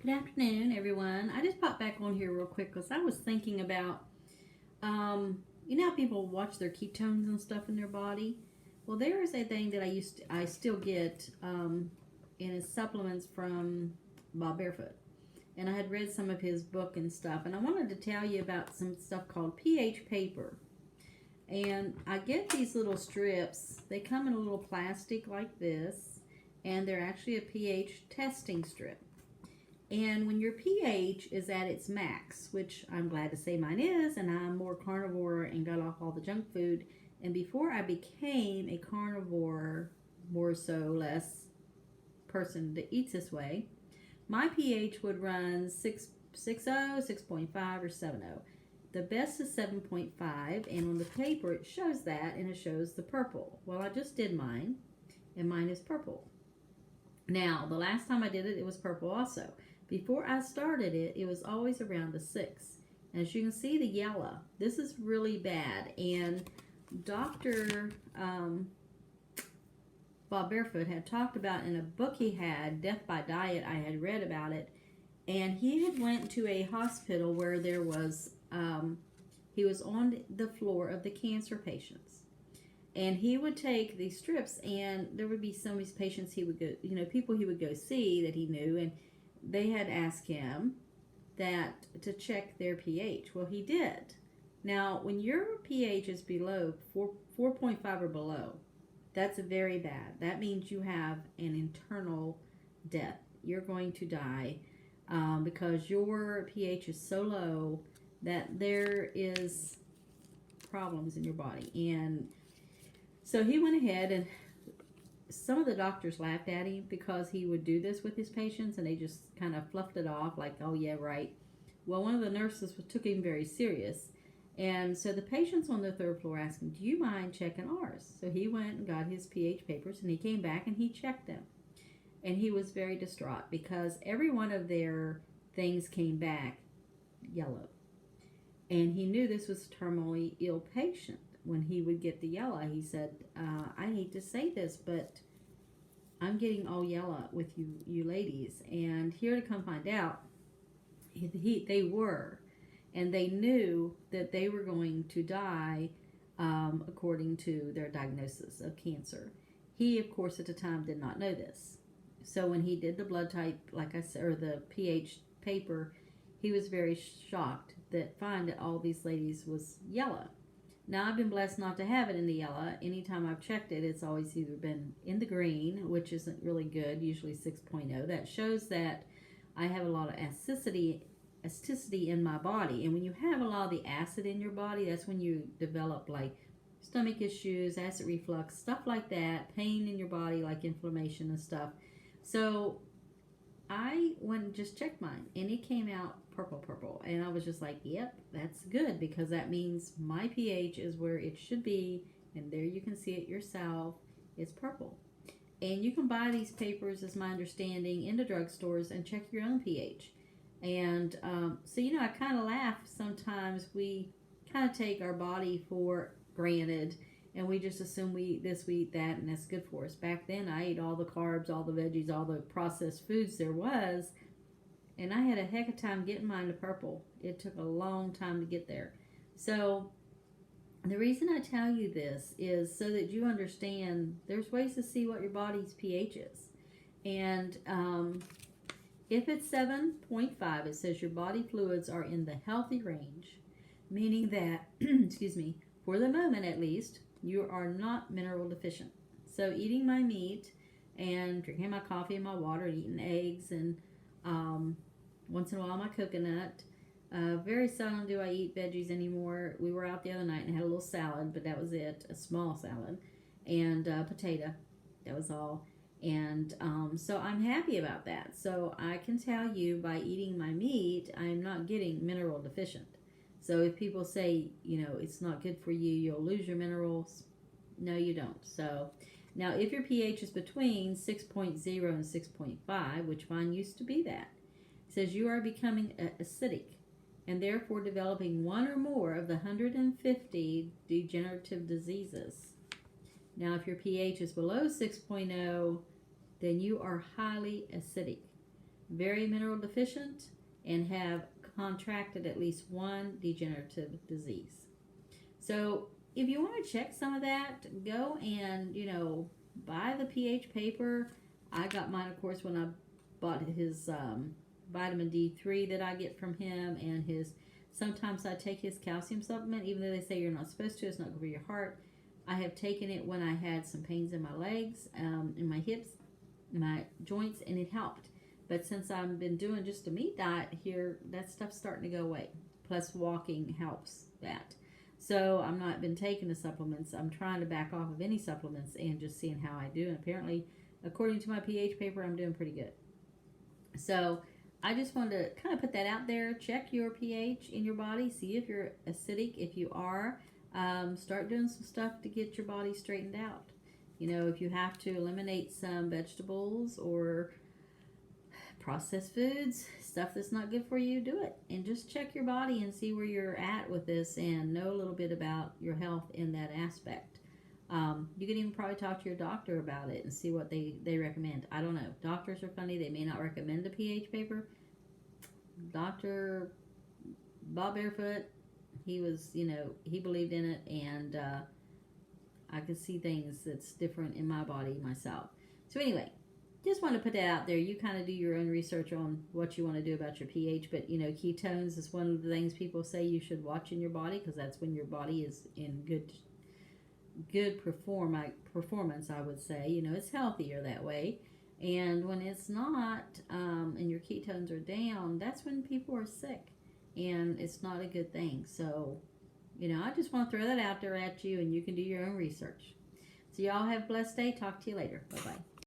Good afternoon, everyone. I just popped back on here real quick because I was thinking about, you know how people watch their ketones and stuff in their body? Well, there is a thing that I still get, in his supplements from Bob Barefoot. And I had read some of his book and stuff, and I wanted to tell you about some stuff called pH paper. And I get these little strips. They come in a little plastic like this, and they're actually a pH testing strip. And when your pH is at its max, which I'm glad to say mine is, and I'm more carnivore and got off all the junk food. And before I became a carnivore, more so less person that eats this way, my pH would run 6.0, 6.5, or 7.0. The best is 7.5, and on the paper it shows that, and it shows the purple. Well, I just did mine, and mine is purple. Now, the last time I did it, it was purple also. Before I started it, it was always around a 6. As you can see, the yellow, this is really bad. And Dr. Bob Barefoot had talked about in a book he had, Death by Diet, I had read about it. And he had went to a hospital where there was, he was on the floor of the cancer patients. And he would take these strips, and there would be some of these patients he would go, people he would go see that he knew, and they had asked him that to check their pH. Well, he did. Now, when your pH is below 4.5 or below, that's very bad. That means you have an internal death. You're going to die because your pH is so low that there is problems in your body. And so he went ahead, and some of the doctors laughed at him because he would do this with his patients, and they just kind of fluffed it off like, oh yeah, right. Well, one of the nurses took him very serious. And so the patients on the third floor asked him, do you mind checking ours? So he went and got his pH papers, and he came back and he checked them. And he was very distraught because every one of their things came back yellow. And he knew this was a terminally ill patient. When he would get the yellow, he said, I hate to say this, but I'm getting all yellow with you ladies. And here to come find out, they were. And they knew that they were going to die according to their diagnosis of cancer. He, of course, at the time did not know this. So when he did the blood type, like I said, or the pH paper, he was very shocked that find that all these ladies was yellow. Now, I've been blessed not to have it in the yellow. Anytime I've checked it, it's always either been in the green, which isn't really good, usually 6.0. That shows that I have a lot of acidity in my body. And when you have a lot of the acid in your body, that's when you develop like stomach issues, acid reflux, stuff like that, pain in your body, like inflammation and stuff. So I went and just checked mine, and it came out purple, and I was just like, yep, that's good, because that means my pH is where it should be, and there you can see it yourself. It's purple. And you can buy these papers, as my understanding, in the drugstores and check your own pH. And so, I kind of laugh sometimes. We kind of take our body for granted, and we just assume we eat this, we eat that, and that's good for us. Back then, I ate all the carbs, all the veggies, all the processed foods there was, and I had a heck of a time getting mine to purple. It took a long time to get there. So the reason I tell you this is so that you understand there's ways to see what your body's pH is. And if it's 7.5, it says your body fluids are in the healthy range, meaning that, excuse me, for the moment at least, you are not mineral deficient. So eating my meat and drinking my coffee and my water, and eating eggs, and once in a while my coconut. Very seldom do I eat veggies anymore. We were out the other night and had a little salad, but that was it, a small salad, and potato. That was all. And so I'm happy about that. So I can tell you by eating my meat, I'm not getting mineral deficient. So if people say, it's not good for you, you'll lose your minerals, no, you don't. So now if your pH is between 6.0 and 6.5, which mine used to be that, it says you are becoming acidic and therefore developing one or more of the 150 degenerative diseases. Now if your pH is below 6.0, then you are highly acidic. very mineral deficient, and have contracted at least one degenerative disease. So if you want to check some of that, go and, buy the pH paper. I got mine, of course, when I bought his vitamin D3 that I get from him, and sometimes I take his calcium supplement, even though they say you're not supposed to, it's not good for your heart. I have taken it when I had some pains in my legs, in my hips, my joints, and it helped. But since I've been doing just a meat diet here, that stuff's starting to go away. Plus, walking helps that. So I'm not been taking the supplements. I'm trying to back off of any supplements and just seeing how I do. And apparently, according to my pH paper, I'm doing pretty good. So I just wanted to kind of put that out there. Check your pH in your body. See if you're acidic. If you are, start doing some stuff to get your body straightened out. If you have to eliminate some vegetables or processed foods, stuff that's not good for you, do it. And just check your body and see where you're at with this and know a little bit about your health in that aspect. You can even probably talk to your doctor about it and see what they recommend. I don't know. Doctors are funny. They may not recommend a pH paper. Dr. Bob Barefoot, he was, he believed in it, and I could see things that's different in my body myself. So anyway, just want to put that out there. You kind of do your own research on what you want to do about your pH, but ketones is one of the things people say you should watch in your body, because that's when your body is in good performance, I would say. It's healthier that way. And when it's not, and your ketones are down, that's when people are sick, and it's not a good thing. So, I just want to throw that out there at you, and you can do your own research. So y'all have a blessed day. Talk to you later. Bye-bye.